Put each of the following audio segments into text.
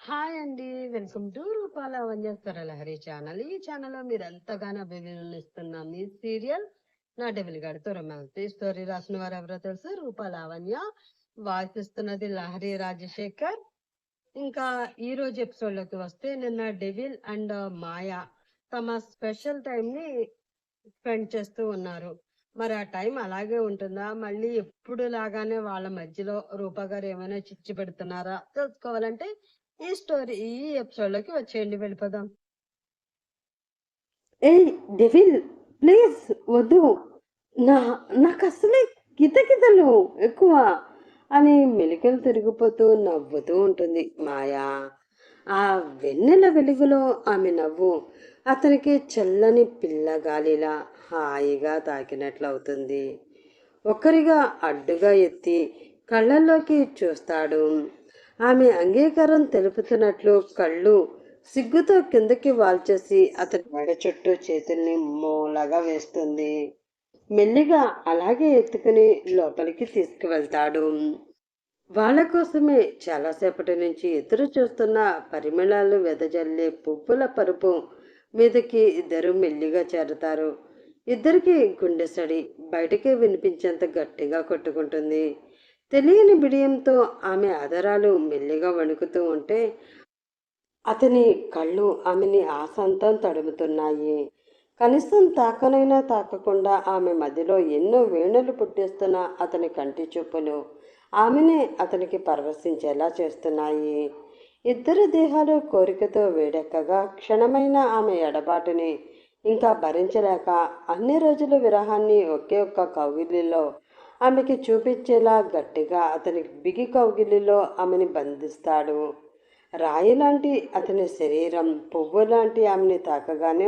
Hi అండి. Welcome to రూపాల వంజేశ్వర Lahari channel. ఈ ఛానల్లో మీరు ఎంతగానో అభిమానిస్తున్న మీ సీరియల్ నా డెవిల్ గాడితో రొమాన్స్. ఈ స్టోరీ రాసిన వారు ఎవరో తెలుసు, రూపా లావణ్య. వాయిస్ ఇస్తున్నది లహరి రాజశేఖర్. ఇంకా ఈ రోజు ఎపిసోడ్ లోకి వస్తే, నిన్న డెవిల్ అండ్ మాయ తమ స్పెషల్ టైం ని స్పెండ్ చేస్తూ ఉన్నారు. మరి ఆ టైం అలాగే ఉంటుందా, మళ్ళీ ఎప్పుడు లాగానే వాళ్ళ మధ్యలో రూపా గారు ఏమైనా చిచ్చు పెడుతున్నారా తెలుసుకోవాలంటే ఈ ఎపిసోడ్ లోకి వచ్చేయండి, వెళ్ళిపోదాం. ఏయ్ డెవిల్, ప్లీజ్ వద్దు. నా నాకు అసలే కితకితలు ఎక్కువ అని మెలికలు తిరిగిపోతూ నవ్వుతూ ఉంటుంది మాయా. ఆ వెన్నెల వెలుగులో ఆమె నవ్వు అతనికి చల్లని పిల్లగాలిలా హాయిగా తాకినట్లవుతుంది. ఒక్కరిగా అడ్డుగా ఎత్తి కళ్ళల్లోకి చూస్తాడు. ఆమె అంగీకారం తెలుపుతున్నట్లు కళ్ళు సిగ్గుతో కిందకి వాల్చేసి అతని మెడ చుట్టూ చేతుల్ని మూలగా వేస్తుంది. మెల్లిగా అలాగే ఎత్తుకుని లోపలికి తీసుకువెళ్తాడు. వాళ్ళ కోసమే చాలాసేపటి నుంచి ఎదురు చూస్తున్న పరిమళాలు వెదజల్లే పువ్వుల పరుపు మీదకి ఇద్దరు మెల్లిగా చేరతారు. ఇద్దరికి గుండె సడి బయటికి వినిపించేంత గట్టిగా కొట్టుకుంటుంది. తెలియని బిడియంతో ఆమె ఆధారాలు మెల్లిగా వణుకుతూ ఉంటే అతని కళ్ళు ఆమెని ఆశాంతం తడుముతున్నాయి. కనీసం తాకనైనా తాకకుండా ఆమె మధ్యలో ఎన్నో వేణులు పుట్టిస్తున్న అతని కంటి చూపులు ఆమెనే అతనికి పరవశించేలా చేస్తున్నాయి. ఇద్దరు దేహాలు కోరికతో వేడెక్కగా క్షణమైన ఆమె ఎడబాటుని ఇంకా భరించలేక అన్ని రోజుల విరహాన్ని ఒకే ఒక్క కౌగిలిలో ఆమెకి చూపించేలా గట్టిగా అతని బిగి కౌగిలిలో ఆమెని బంధిస్తాడు. రాయి లాంటి అతని శరీరం పువ్వు లాంటి ఆమెని తాకగానే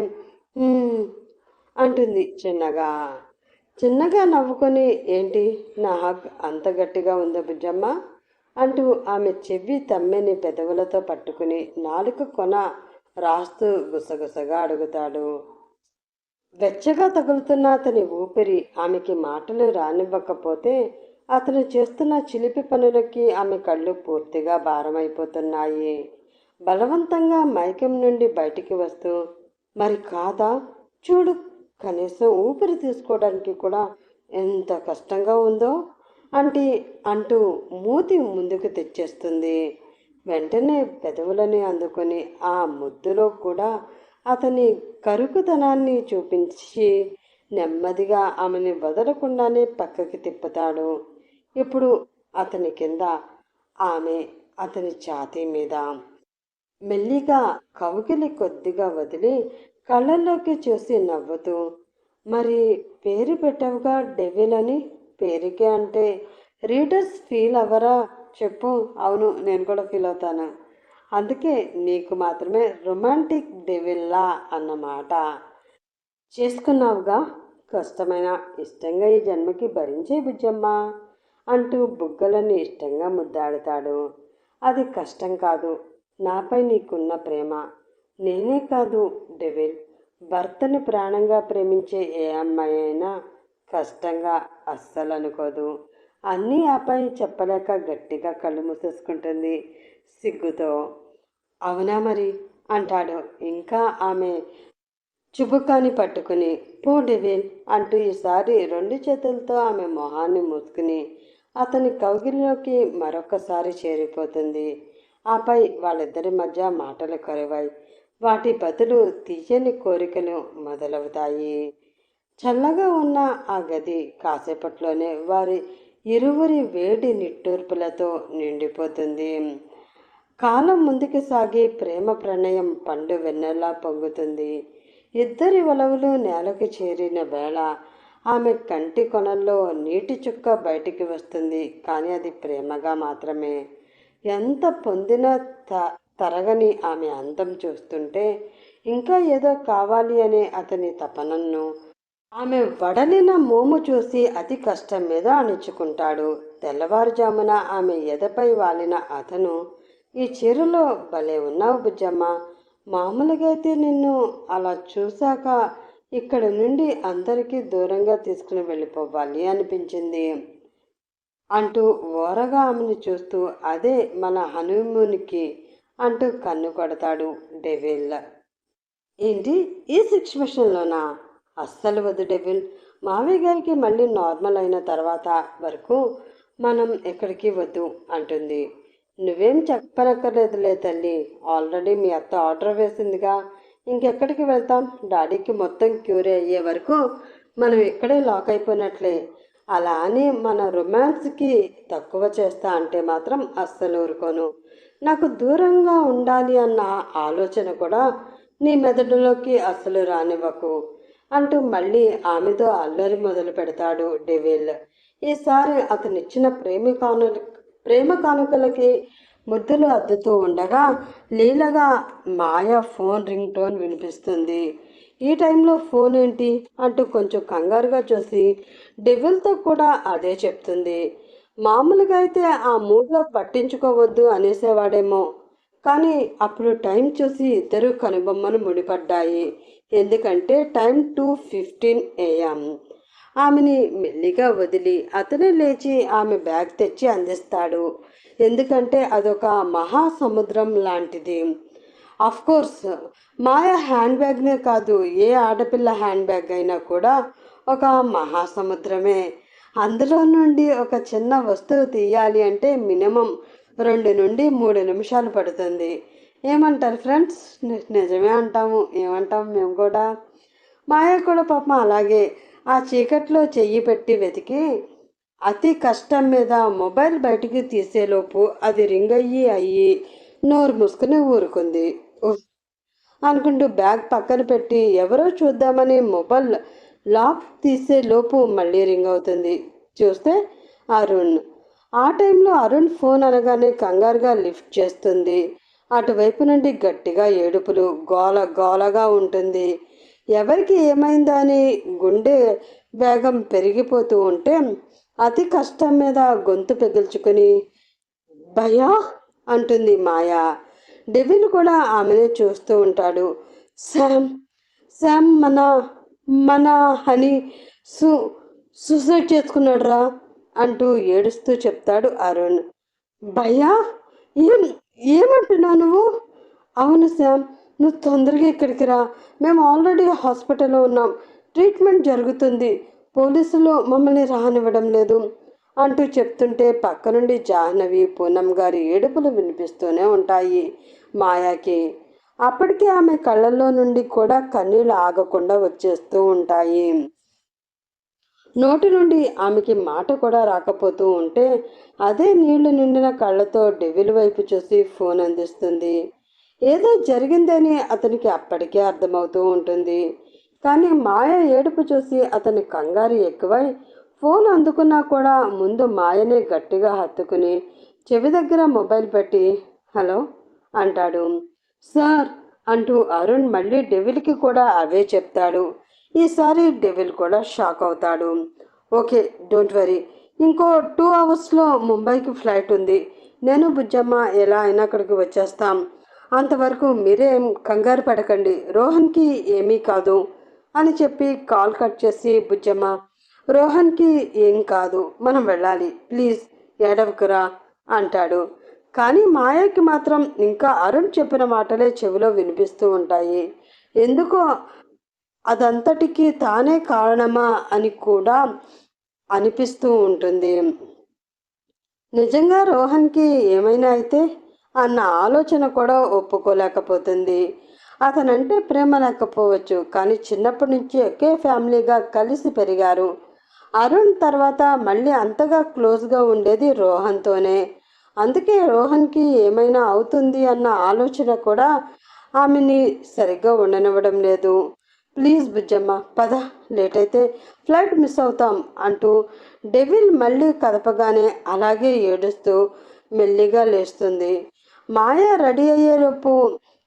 అంటుంది చిన్నగా. చిన్నగా నవ్వుకొని, ఏంటి నా హక్ అంత గట్టిగా ఉందో బుజ్జమ్మ అంటూ ఆమె చెవి తమ్మెని పెదవులతో పట్టుకుని నాలుక కొన రాస్తూ గుసగుసగా అడుగుతాడు. వెచ్చగా తగులుతున్న అతని ఊపిరి ఆమెకి మాటలు రానివ్వకపోతే అతను చేస్తున్న చిలిపి పనులకి ఆమె కళ్ళు పూర్తిగా భారమైపోతున్నాయి. బలవంతంగా మైకం నుండి బయటికి వస్తూ, మరి కాదా చూడు, కనీసం ఊపిరి తీసుకోవడానికి కూడా ఎంత కష్టంగా ఉందో అంటూ మూతి ముందుకు తెచ్చేస్తుంది. వెంటనే పెదవులని అందుకొని ఆ ముద్దులో కూడా అతని కరుకుతనాన్ని చూపించి నెమ్మదిగా ఆమెని వదలకుండానే పక్కకి తిప్పుతాడు. ఇప్పుడు అతని కింద ఆమె అతని ఛాతీ మీద మెల్లిగా కౌగిలి కొద్దిగా వదిలి కళ్ళల్లోకి చూసి నవ్వుతూ, మరి పేరు పెట్టావుగా డెవిల్ అని, పేరుకే అంటే రీడర్స్ ఫీల్ అవ్వరా చెప్పు. అవును, నేను కూడా ఫీల్ అవుతాను. అందుకే నీకు మాత్రమే రొమాంటిక్ డెవిల్లా అన్నమాట చేసుకున్నావుగా. కష్టమైన ఇష్టంగా ఈ జన్మకి భరించే బుజ్జమ్మ అంటూ బుగ్గలని ఇష్టంగా ముద్దాడుతాడు. అది కష్టం కాదు, నాపై నీకున్న ప్రేమ. నేనే కాదు డెవిల్, భర్తని ప్రాణంగా ప్రేమించే ఏ అమ్మాయి అయినా కష్టంగా అస్సలు అనుకోదు. అన్నీ ఆపై చెప్పలేక గట్టిగా కళ్ళు మూసేసుకుంటుంది సిగ్గుతో. అవునా మరి అంటాడు ఇంకా ఆమె చుబుకాన్ని పట్టుకుని. పో డెవిల్ అంటూ ఈసారి రెండు చేతులతో ఆమె మొహాన్ని మూసుకుని అతని కౌగిలిలోకి మరొకసారి చేరిపోతుంది. ఆపై వాళ్ళిద్దరి మధ్య మాటలు కరువాయి. వాటి బదులు తీయని కోరికలు మొదలవుతాయి. చల్లగా ఉన్న ఆ గది కాసేపట్లోనే వారి ఇరువురి వేడి నిట్టూర్పులతో నిండిపోతుంది. కాలం ముందుకు సాగి ప్రేమ ప్రణయం పండు వెన్నెలా పొంగుతుంది. ఇద్దరి ఒలవులు నేలకు చేరిన వేళ ఆమె కంటి కొనల్లో నీటి చుక్క బయటికి వస్తుంది. కానీ అది ప్రేమగా మాత్రమే. ఎంత పొందినా తరగని ఆమె అందం చూస్తుంటే ఇంకా ఏదో కావాలి అనే అతని తపనను ఆమె వడలిన మోము చూసి అతి కష్టం మీద అణుచుకుంటాడు. తెల్లవారుజామున ఆమె ఎదపై వాలిన అతను, ఈ చీరలో భలే ఉన్నావు బుజ్జమ్మ, మామూలుగా అయితే నిన్ను అలా చూశాక ఇక్కడ నుండి అందరికీ దూరంగా తీసుకుని వెళ్ళిపోవాలి అనిపించింది అంటూ ఓరగా ఆమెను చూస్తూ, అదే మన హనీమూన్కి అంటూ కన్ను కొడతాడు డెవిల్. ఏంటి ఈ సిచ్యువేషన్లోనా? అస్సలు వద్దు డెవిల్. మావయ్య గారికి మళ్ళీ నార్మల్ అయిన తర్వాత వరకు మనం ఎక్కడికి వద్దు అంటుంది. నువ్వేం చెప్పనక్కర్లేదులే తల్లి, ఆల్రెడీ మీ అత్త ఆర్డర్ వేసిందిగా, ఇంకెక్కడికి వెళ్తాం? డాడీకి మొత్తం క్యూర్ అయ్యే వరకు మనం ఇక్కడే లాక్ అయిపోయినట్లే. అలా అని మన రొమాన్స్కి తక్కువ చేస్తా అంటే మాత్రం అస్సలు ఊరుకోను. నాకు దూరంగా ఉండాలి అన్న ఆలోచన కూడా నీ మెదడులోకి అస్సలు రానివ్వకు అంటూ మళ్ళీ ఆమెతో అల్లరి మొదలు పెడతాడు డెవిల్. ఈసారి అతనిచ్చిన ప్రేమ కానుకలకి ముద్దులు అద్దుతూ ఉండగా లీలగా మాయ ఫోన్ రింగ్ టోన్ వినిపిస్తుంది. ఈ టైంలో ఫోన్ ఏంటి అంటూ కొంచెం కంగారుగా చూసి డెవిల్తో కూడా అదే చెప్తుంది. మామూలుగా అయితే ఆ మూడ్లో పట్టించుకోవద్దు అనేసేవాడేమో, కానీ అప్పుడు టైం చూసి ఇద్దరు కనుబొమ్మలు ముడిపడ్డాయి. ఎందుకంటే టైం 2:15 AM. ఆమెని మెల్లిగా వదిలి అతనే లేచి ఆమె బ్యాగ్ తెచ్చి అందిస్తాడు. ఎందుకంటే అదొక మహాసముద్రం లాంటిది. కోర్స్ మాయ హ్యాండ్ బ్యాగ్నే కాదు, ఏ ఆడపిల్ల హ్యాండ్ బ్యాగ్ అయినా కూడా ఒక మహాసముద్రమే. అందులో నుండి ఒక చిన్న వస్తువు తీయాలి అంటే మినిమం 2 నుండి 3 నిమిషాలు పడుతుంది. ఏమంటారు ఫ్రెండ్స్? నిజమే అంటాము. ఏమంటాము మేము కూడా. మాయ కూడా పాపం అలాగే ఆ చీకట్లో చెయ్యి పెట్టి వెతికి అతి కష్టం మీద మొబైల్ బయటికి తీసేలోపు అది రింగ్ అయ్యి నోరు మూసుకుని ఊరుకుంది. అనుకుంటూ బ్యాగ్ పక్కన పెట్టి ఎవరో చూద్దామని మొబైల్ లాక్ తీసే లోపు మళ్ళీ రింగ్ అవుతుంది. చూస్తే అరుణ్. ఆ టైంలో అరుణ్ ఫోన్ అనగానే కంగారుగా లిఫ్ట్ చేస్తుంది. అటువైపు నుండి గట్టిగా ఏడుపులు, గోలగా ఉంటుంది. ఎవరికి ఏమైందా అని గుండె వేగం పెరిగిపోతూ ఉంటే అతి కష్టం మీద గొంతు పెగిల్చుకొని భయా అంటుంది మాయా. డెవిల్ కూడా ఆమెనే చూస్తూ ఉంటాడు. శామ్ మన హనీ సూసైడ్ చేసుకున్నాడు రా అంటూ ఏడుస్తూ చెప్తాడు అరుణ్. భయ్యా, ఏమంటున్నావు నువ్వు? అవును శామ్, నువ్వు తొందరగా ఇక్కడికి రా. మేము ఆల్రెడీ హాస్పిటల్లో ఉన్నాం, ట్రీట్మెంట్ జరుగుతుంది. పోలీసులు మమ్మల్ని రానివ్వడం లేదు అంటూ చెప్తుంటే పక్క నుండి జాహ్నవి, పూనం గారి ఏడుపులు వినిపిస్తూనే ఉంటాయి మాయాకి. అప్పటికే ఆమె కళ్ళల్లో నుండి కూడా కన్నీళ్ళు ఆగకుండా వచ్చేస్తూ ఉంటాయి. నోటి నుండి ఆమెకి మాట కూడా రాకపోతూ ఉంటే అదే నీళ్లు నిండిన కళ్ళతో డెవిల్ వైపు చూసి ఫోన్ అందిస్తుంది. ఏదో జరిగిందని అతనికి అప్పటికే అర్థమవుతూ ఉంటుంది. కానీ మాయ ఏడుపు చూసి అతని కంగారు ఎక్కువై ఫోన్ అందుకున్నా కూడా ముందు మాయనే గట్టిగా హత్తుకుని చెవి దగ్గర మొబైల్ పెట్టి హలో అంటాడు. సార్ అంటూ అరుణ్ మళ్ళీ డెవిల్కి కూడా అవే చెప్తాడు. ఈసారి డెవిల్ కూడా షాక్ అవుతాడు. ఓకే, డోంట్ వరీ, ఇంకో 2 అవర్స్లో ముంబైకి ఫ్లైట్ ఉంది. నేను బుజ్జమ్మ ఎలా అయినా అక్కడికి వచ్చేస్తాం. అంతవరకు మీరేం కంగారు పడకండి, రోహన్కి ఏమీ కాదు అని చెప్పి కాల్ కట్ చేసి బుజ్జమ్మ, రోహన్కి ఏం కాదు, మనం వెళ్ళాలి, ప్లీజ్ ఏడవకురా అంటాడు. కానీ మాయకి మాత్రం ఇంకా అరుణ్ చెప్పిన మాటలే చెవిలో వినిపిస్తూ ఉంటాయి. ఎందుకో అదంతటికీ తానే కారణమా అని కూడా అనిపిస్తూ ఉంటుంది. నిజంగా రోహన్కి ఏమైనా అయితే అన్న ఆలోచన కూడా ఒప్పుకోలేకపోతుంది. అతనంటే ప్రేమ లేకపోవచ్చు, కానీ చిన్నప్పటి నుంచి ఒకే ఫ్యామిలీగా కలిసి పెరిగారు. అరుణ్ తర్వాత మళ్ళీ అంతగా క్లోజ్గా ఉండేది రోహన్తోనే. అందుకే రోహన్కి ఏమైనా అవుతుంది అన్న ఆలోచన కూడా ఆమెని సరిగ్గా ఉండనివ్వడం లేదు. ప్లీజ్ బుజ్జమ్మ పద, లేట్ అయితే ఫ్లైట్ మిస్ అవుతాం అంటూ డెవిల్ మళ్ళీ కదపగానే అలాగే ఏడుస్తూ మెల్లిగా లేస్తుంది. మాయ రెడీ అయ్యేలోపు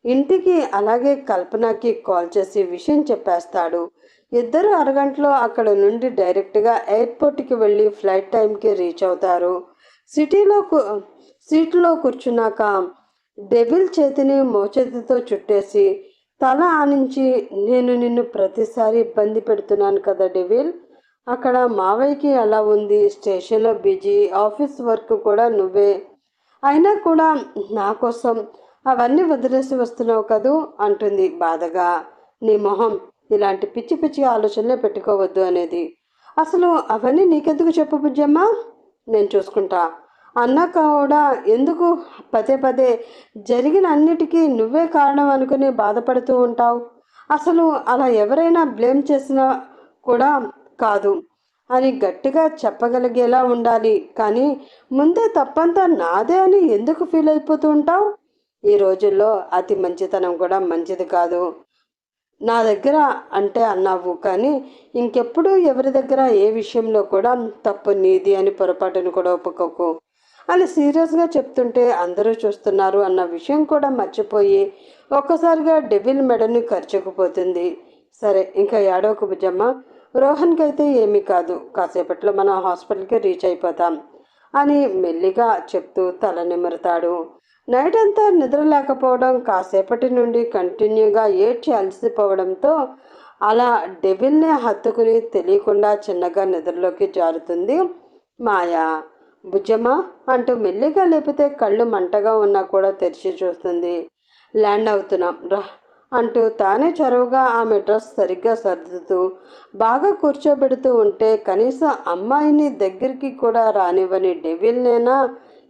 ఇంటికి అలాగే కల్పనకి కాల్ చేసి విషయం చెప్పేస్తాడు. ఇద్దరు అరగంటలో అక్కడ నుండి డైరెక్ట్గా ఎయిర్పోర్ట్కి వెళ్ళి ఫ్లైట్ టైంకి రీచ్ అవుతారు. సీట్లో కూర్చున్నాక డెవిల్ చేతిని మోచేతితో చుట్టేసి తల ఆనించి, నేను నిన్ను ప్రతిసారి ఇబ్బంది పెడుతున్నాను కదా డెవిల్, అక్కడ మావయ్యకి అలా ఉంది, స్టేషన్లో బిజీ, ఆఫీస్ వర్క్ కూడా నువ్వే, అయినా కూడా నా కోసం అవన్నీ వదిలేసి వస్తున్నావు కదూ అంటుంది బాధగా. నీ మొహం, ఇలాంటి పిచ్చి పిచ్చి ఆలోచనలే పెట్టుకోవద్దు అనేది. అసలు అవన్నీ నీకెందుకు చెప్పు బుజ్జమ్మ, నేను చూసుకుంటా అన్నాక కూడా ఎందుకు పదే పదే జరిగిన అన్నిటికీ నువ్వే కారణం అనుకుని బాధపడుతూ ఉంటావు? అసలు అలా ఎవరైనా బ్లేమ్ చేసినా కూడా కాదు అని గట్టిగా చెప్పగలిగేలా ఉండాలి, కానీ ముందే తప్పంతా నాదే అని ఎందుకు ఫీల్ అయిపోతూ ఉంటావు? ఈ రోజుల్లో అతి మంచితనం కూడా మంచిది కాదు. నా దగ్గర అంటే అన్నావు, కానీ ఇంకెప్పుడు ఎవరి దగ్గర ఏ విషయంలో కూడా తప్పు నీది అని పొరపాటును కూడా ఒప్పుకోకు అని సీరియస్గా చెప్తుంటే అందరూ చూస్తున్నారు అన్న విషయం కూడా మర్చిపోయి ఒక్కసారిగా డెవిల్ మెడని ఖర్చుకుపోతుంది. సరే, ఇంకా ఏడవకు బుజ్జమ్మ, రోహన్కి అయితే ఏమీ కాదు, కాసేపట్లో మనం హాస్పిటల్కి రీచ్ అయిపోతాం అని మెల్లిగా చెప్తూ తల నిమురుతాడు. నైట్ అంతా నిద్ర లేకపోవడం, కాసేపటి నుండి కంటిన్యూగా ఏడ్చి అలసిపోవడంతో అలా డెవిల్నే హత్తుకుని తెలియకుండా చిన్నగా నిద్రలోకి జారుతుంది మాయా. బుజ్జమ్మ అంటూ మెల్లిగా లేపితే కళ్ళు మంటగా ఉన్నా కూడా తెరిచి చూస్తుంది. ల్యాండ్ అవుతున్నాం రా అంటూ తానే చొరవగా ఆమె డ్రెస్ సరిగ్గా సర్దుతూ బాగా కూర్చోబెడుతూ ఉంటే కనీసం అమ్మాయిని దగ్గరికి కూడా రానివ్వని డెవిల్నేనా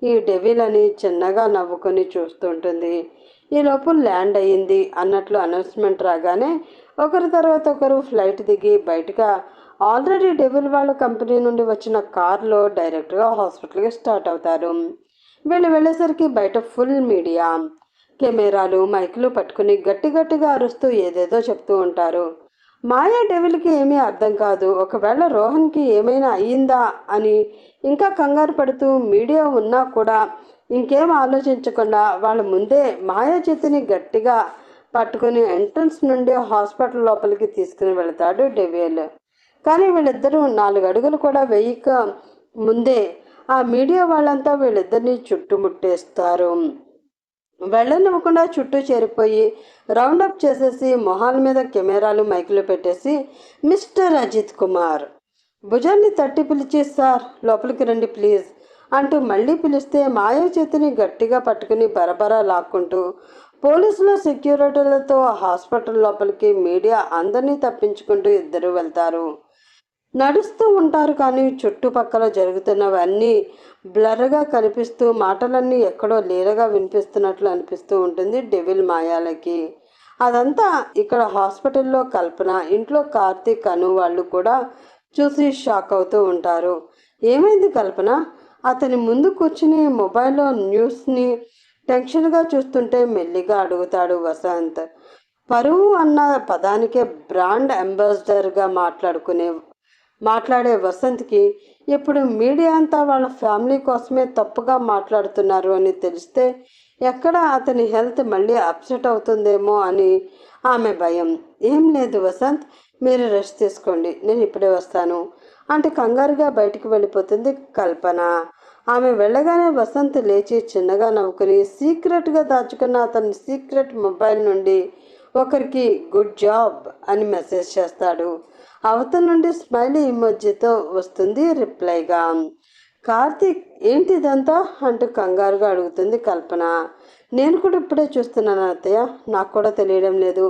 ఈ డెవిల్ అని చిన్నగా నవ్వుకొని చూస్తుంటుంది. ఈలోపు ల్యాండ్ అయ్యింది అన్నట్లు అనౌన్స్మెంట్ రాగానే ఒకరి తర్వాత ఒకరు ఫ్లైట్ దిగి బయటగా ఆల్రెడీ డెవిల్ వాళ్ళ కంపెనీ నుండి వచ్చిన కార్లో డైరెక్ట్గా హాస్పిటల్కి స్టార్ట్ అవుతారు. వీళ్ళు వెళ్ళేసరికి బయట ఫుల్ మీడియా, కెమెరాలు, మైకులు పట్టుకుని గట్టి గట్టిగా అరుస్తూ ఏదేదో చెప్తూ ఉంటారు. మాయా డెవిల్కి ఏమీ అర్థం కాదు. ఒకవేళ రోహన్కి ఏమైనా అయ్యిందా అని ఇంకా కంగారు పడుతూ మీడియా ఉన్నా కూడా ఇంకేం ఆలోచించకుండా వాళ్ళ ముందే మాయా చేతిని గట్టిగా పట్టుకుని ఎంట్రన్స్ నుండి హాస్పిటల్ లోపలికి తీసుకుని వెళతాడు డెవిల్. కానీ వీళ్ళిద్దరూ 4 అడుగులు కూడా వేయక ముందే ఆ మీడియా వాళ్ళంతా వీళ్ళిద్దరిని చుట్టుముట్టేస్తారు. వెళ్ళనివ్వకుండా చుట్టూ చేరిపోయి రౌండప్ చేసేసి మొహాల మీద కెమెరాలు, మైకులు పెట్టేసి మిస్టర్ అజిత్ కుమార్ భుజాన్ని తట్టి పిలిచి, సార్ లోపలికి రండి ప్లీజ్ అంటూ మళ్ళీ పిలిస్తే మాయా చేతిని గట్టిగా పట్టుకుని బరబరా లాక్కుంటూ పోలీసుల సెక్యూరిటీలతో హాస్పిటల్ లోపలికి మీడియా అందరినీ తప్పించుకుంటూ ఇద్దరు వెళ్తారు. నడుస్తూ ఉంటారు, కానీ చుట్టుపక్కల జరుగుతున్నవన్నీ బ్లర్గా కనిపిస్తూ మాటలన్నీ ఎక్కడో లీలగా వినిపిస్తున్నట్లు అనిపిస్తూ ఉంటుంది డెవిల్ మాయాలకి. అదంతా ఇక్కడ హాస్పిటల్లో కల్పన, ఇంట్లో కార్తీక్, అను వాళ్ళు కూడా చూసి షాక్ అవుతూ ఉంటారు. ఏమైంది కల్పన? అతని ముందు కూర్చుని మొబైల్లో న్యూస్ని టెన్షన్గా చూస్తుంటే మెల్లిగా అడుగుతాడు వసంత్. పరువు అన్న పదానికే బ్రాండ్ అంబాసిడర్గా మాట్లాడే వసంత్కి ఇప్పుడు మీడియా అంతా వాళ్ళ ఫ్యామిలీ కోసమే తప్పుగా మాట్లాడుతున్నారు అని తెలిస్తే ఎక్కడ అతని హెల్త్ మళ్ళీ అప్సెట్ అవుతుందేమో అని ఆమె భయం. ఏం లేదు వసంత్, మీరు రెస్ట్ తీసుకోండి, నేను ఇప్పుడే వస్తాను అంటే కంగారుగా బయటికి వెళ్ళిపోతుంది కల్పన. ఆమె వెళ్ళగానే వసంత్ లేచి చిన్నగా నవ్వుకుని సీక్రెట్గా దాచుకున్న అతని సీక్రెట్ మొబైల్ నుండి ఒకరికి గుడ్ జాబ్ అని మెసేజ్ చేస్తాడు. అవతల నుండి స్మైలీ ఇమోజీతో వస్తుంది రిప్లైగా. కార్తీక్, ఏంటిదంతా అంటూ కంగారుగా అడుగుతుంది కల్పన. నేను కూడా ఇప్పుడే చూస్తున్నాను అత్తయ్య, నాకు కూడా తెలియడం లేదు,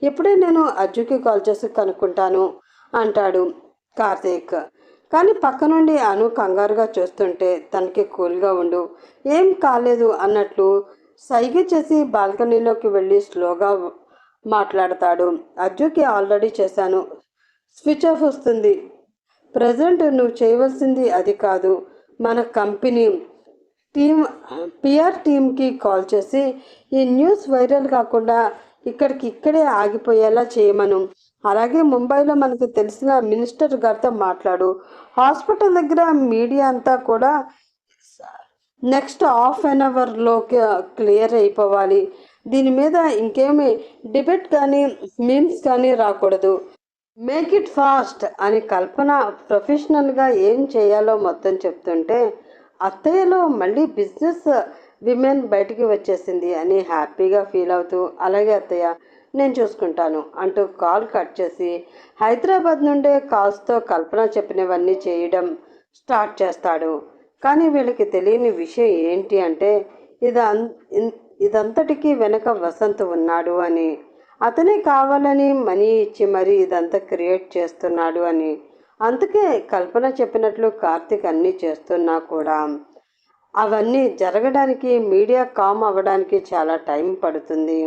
ఇప్పుడే నేను అజ్జుకి కాల్ చేసి కనుక్కుంటాను అంటాడు కార్తీక్. కానీ పక్క నుండి అను కంగారుగా చూస్తుంటే తనకి కూల్గా ఉండు, ఏం కాలేదు అన్నట్లు సైగ చేసి బాల్కనీలోకి వెళ్ళి స్లోగా మాట్లాడతాడు. అజ్జుకి ఆల్రెడీ చేశాను, స్విచ్ ఆఫ్ వస్తుంది. ప్రజెంట్ నువ్వు చేయవలసింది అది కాదు, మన కంపెనీ పిఆర్ టీమ్కి కాల్ చేసి ఈ న్యూస్ వైరల్ కాకుండా ఇక్కడే ఆగిపోయేలా చేయమను. అలాగే ముంబైలో మనకు తెలిసిన మినిస్టర్ గారితో మాట్లాడు. హాస్పిటల్ దగ్గర మీడియా అంతా కూడా నెక్స్ట్ ½ అవర్లోకి క్లియర్ అయిపోవాలి. దీని మీద ఇంకేమి డిబేట్ కానీ మీమ్స్ కానీ రాకూడదు. మేక్ ఇట్ ఫాస్ట్ అని కల్పన ప్రొఫెషనల్గా ఏం చేయాలో మొత్తం చెప్తుంటే అత్తయ్యలో మళ్ళీ బిజినెస్ విమెన్ బయటికి వచ్చేసింది అని హ్యాపీగా ఫీల్ అవుతూ, అలాగే అత్తయ్య, నేను చూసుకుంటాను అంటూ కాల్ కట్ చేసి హైదరాబాద్ నుండే కాల్స్తో కల్పన చెప్పినవన్నీ చేయడం స్టార్ట్ చేస్తాడు. కానీ వీళ్ళకి తెలియని విషయం ఏంటి అంటే ఇదంతటికీ వెనక వసంత్ ఉన్నాడు అని, అతనే కావాలని మనీ ఇచ్చి మరీ ఇదంతా క్రియేట్ చేస్తున్నాడు అని. అందుకే కల్పన చెప్పినట్లు కార్తీక్ అన్నీ చేస్తున్నా కూడా అవన్నీ జరగడానికి, మీడియా కామ్ అవ్వడానికి చాలా టైం పడుతుంది.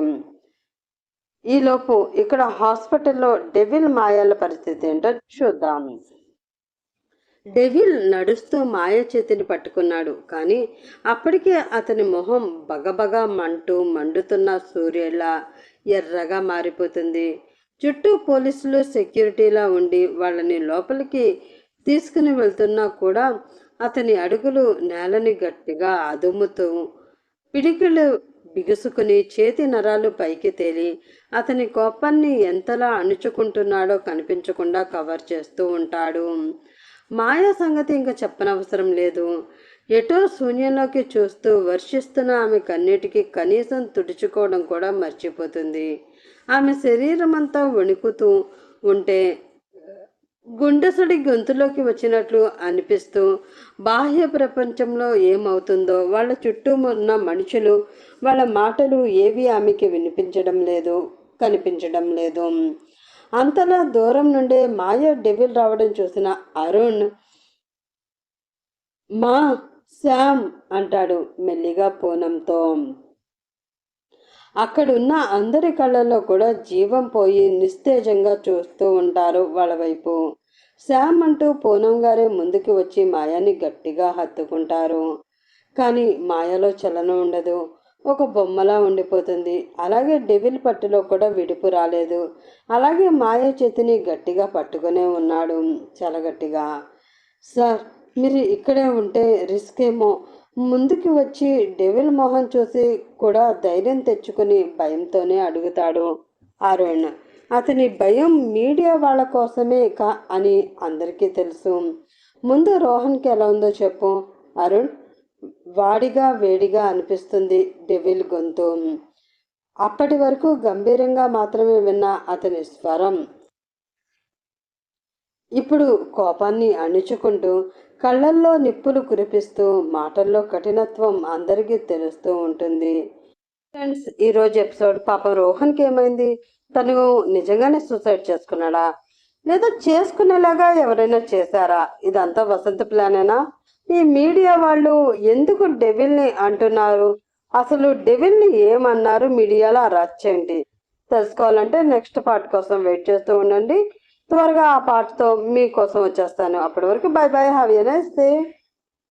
ఈలోపు ఇక్కడ హాస్పిటల్లో డెవిల్ మాయాల పరిస్థితి ఏంటో చూద్దాం. డెవిల్ నడుస్తూ మాయ చేతిని పట్టుకున్నాడు. కానీ అప్పటికే అతని మొహం బగబగా మండుతున్న సూర్యులా ఎర్రగా మారిపోతుంది. చుట్టూ పోలీసులు సెక్యూరిటీలా ఉండి వాళ్ళని లోపలికి తీసుకుని వెళ్తున్నా కూడా అతని అడుగులు నేలని గట్టిగా అదుముతూ, పిడికిళ్ళు బిగుసుకుని చేతి నరాలు పైకి తేలి అతని కోపాన్ని ఎంతలా అణుచుకుంటున్నాడో కనిపించకుండా కవర్ చేస్తూ ఉంటాడు. మాయా సంగతి ఇంకా చెప్పనవసరం లేదు. ఎటో శూన్యంలోకి చూస్తూ వర్షిస్తున్న ఆమె కన్నీటికి కనీసం తుడుచుకోవడం కూడా మర్చిపోతుంది. ఆమె శరీరం అంతా వణుకుతూ ఉంటే గుండెసడి గొంతులోకి వచ్చినట్లు అనిపిస్తూ, బాహ్య ప్రపంచంలో ఏమవుతుందో, వాళ్ళ చుట్టూ ఉన్న మనుషులు, వాళ్ళ మాటలు ఏవి ఆమెకి కనిపించడం లేదు. అంతలా దూరం నుండే మాయ డెవిల్ రావడం చూసిన అరుణ్, మా శామ్ అంటాడు మెల్లిగా పూనంతో. అక్కడున్న అందరి కళ్ళల్లో కూడా జీవం పోయి నిస్తేజంగా చూస్తూ ఉంటారు వాళ్ళ వైపు. శామ్ అంటూ పూనం గారే ముందుకు వచ్చి మాయాని గట్టిగా హత్తుకుంటారు. కానీ మాయలో చలనం ఉండదు, ఒక బొమ్మలా ఉండిపోతుంది. అలాగే డెవిల్ పట్టులో కూడా విడుపు రాలేదు. అలాగే మాయ చేతిని గట్టిగా పట్టుకునే ఉన్నాడు, చాలా గట్టిగా. సార్, మీరు ఇక్కడే ఉంటే రిస్క్ ఏమో. ముందుకు వచ్చి డెవిల్ మొహం చూసి కూడా ధైర్యం తెచ్చుకుని భయంతోనే అడుగుతాడు అరుణ్. అతని భయం మీడియా వాళ్ళ కోసమే అని అందరికీ తెలుసు. ముందు రోహన్కి ఎలా ఉందో చెప్పు అరుణ్. వాడిగా వేడిగా అనిపిస్తుంది డెవిల్ గొంతు. అప్పటి వరకు గంభీరంగా మాత్రమే విన్న అతని స్వరం ఇప్పుడు కోపాన్ని అణుచుకుంటూ, కళ్ళల్లో నిప్పులు కురిపిస్తూ, మాటల్లో కఠినత్వం అందరికీ తెలుస్తూ ఉంటుంది. ఫ్రెండ్స్, ఈరోజు ఎపిసోడ్ పాపం రోహన్కి ఏమైంది? తను నిజంగానే సూసైడ్ చేసుకున్నాడా, లేదా చేసుకునేలాగా ఎవరైనా చేశారా? ఇదంతా వసంత ప్లానేనా? ఈ మీడియా వాళ్ళు ఎందుకు డెవిల్ని అంటున్నారు? అసలు డెవిల్ని ఏమన్నారు మీడియాలో? ఆ రచ్చేంటి తెలుసుకోవాలంటే నెక్స్ట్ పార్ట్ కోసం వెయిట్ చేస్తూ ఉండండి. త్వరగా ఆ పార్ట్తో మీకోసం వచ్చేస్తాను. అప్పటి వరకు by by, have a nice day.